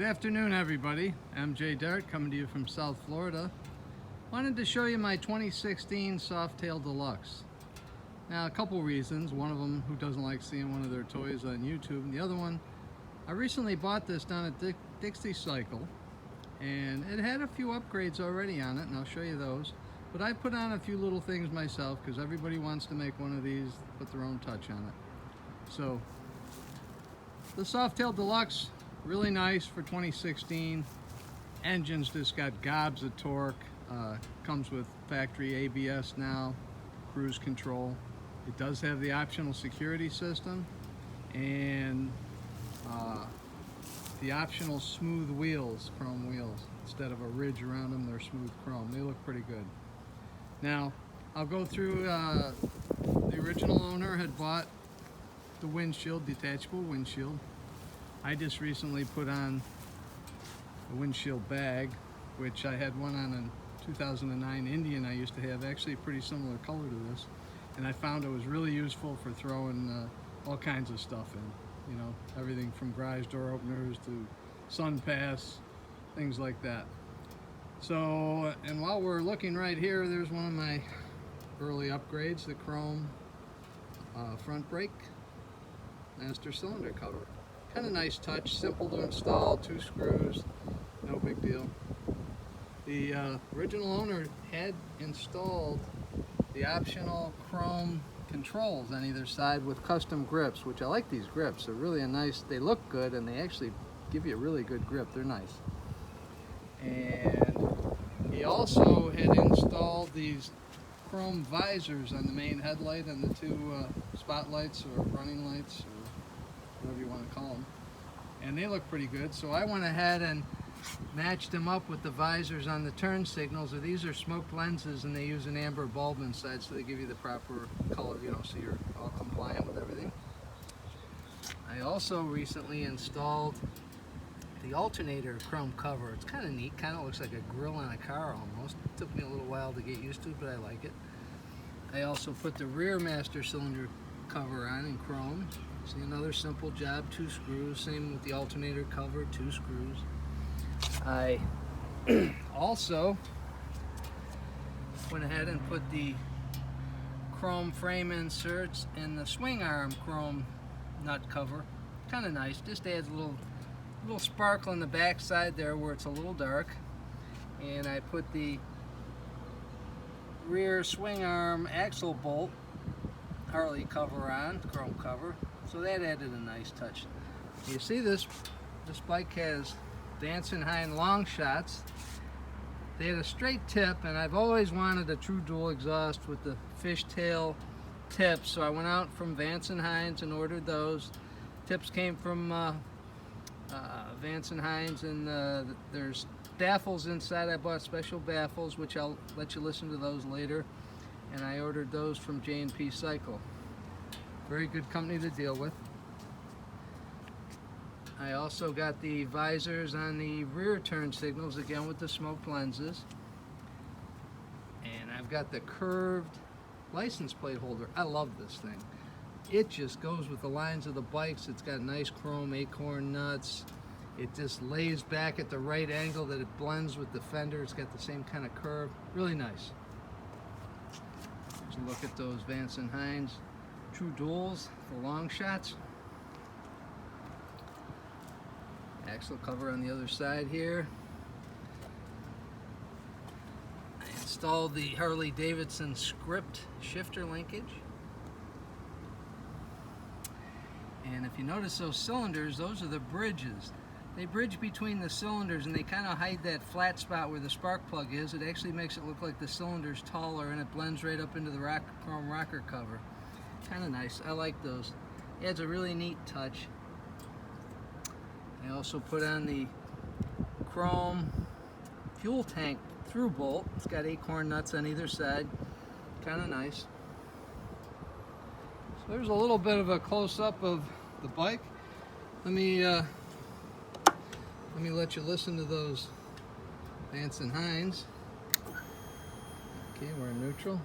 Good afternoon, everybody. mjdart coming to you from South Florida. Wanted to show you my 2016 Softail Deluxe. Now, a couple reasons. One of them, who doesn't like seeing one of their toys on YouTube? And the other one, I recently bought this down at H-D Softail, and it had a few upgrades already on it, and I'll show you those. But I put on a few little things myself because everybody wants to make one of these, put their own touch on it. So, the Softail Deluxe, really nice for 2016. Engine's just got gobs of torque. Comes with factory ABS now, cruise control. It does have the optional security system and the optional smooth wheels, chrome wheels. Instead of a ridge around them, they're smooth chrome. They look pretty good. Now, I'll go through, the original owner had bought the windshield, detachable windshield. I just recently put on a windshield bag, which I had one on in 2009 Indian I used to have, actually a pretty similar color to this. And I found it was really useful for throwing all kinds of stuff in. You know, everything from garage door openers to sun pass, things like that. So, and while we're looking right here, there's one of my early upgrades, the chrome front brake master cylinder cover. Kind of nice touch, simple to install, 2 screws, no big deal. The original owner had installed the optional chrome controls on either side with custom grips, which I like these grips. They're really nice, they look good, and they actually give you a really good grip. They're nice. And he also had installed these chrome visors on the main headlight and the 2 spotlights or running lights, or whatever you want to call them, and they look pretty good. So I went ahead and matched them up with the visors on the turn signals. These are smoked lenses, and they use an amber bulb inside, so they give you the proper color, you know, so you're all compliant with everything. I also recently installed the alternator chrome cover. It's kind of neat, kind of looks like a grill on a car almost. It took me a little while to get used to, but I like it. I also put the rear master cylinder cover on in chrome. See, another simple job, 2 screws. Same with the alternator cover, 2 screws. I also went ahead and put the chrome frame inserts in the swing arm chrome nut cover. Kind of nice, just adds a little sparkle in the back side there where it's a little dark. And I put the rear swing arm axle bolt Harley cover on, chrome cover. So that added a nice touch. You see this bike has Vance Hines long shots. They had a straight tip, and I've always wanted a true dual exhaust with the fishtail tips. So I went out from Vance Hines and ordered those. Tips came from Vance Hines, and there's Baffles inside. I bought special Baffles, which I'll let you listen to those later. And I ordered those from J&P Cycle. Very good company to deal with. I also got the visors on the rear turn signals, again with the smoked lenses. And I've got the curved license plate holder. I love this thing. It just goes with the lines of the bikes. It's got nice chrome acorn nuts. It just lays back at the right angle that it blends with the fender. It's got the same kind of curve. Really nice. So look at those Vance Hines true duals for long shots. Axle cover on the other side here. I installed the Harley Davidson script shifter linkage. And if you notice those cylinders, those are the bridges. They bridge between the cylinders, and they kind of hide that flat spot where the spark plug is. It actually makes it look like the cylinder's taller, and it blends right up into the chrome rocker cover. Kind of nice. I like those. It adds a really neat touch. I also put on the chrome fuel tank through bolt. It's got acorn nuts on either side. Kind of nice. So there's a little bit of a close-up of the bike. Let me let you listen to those Vance Hines. Okay, we're in neutral.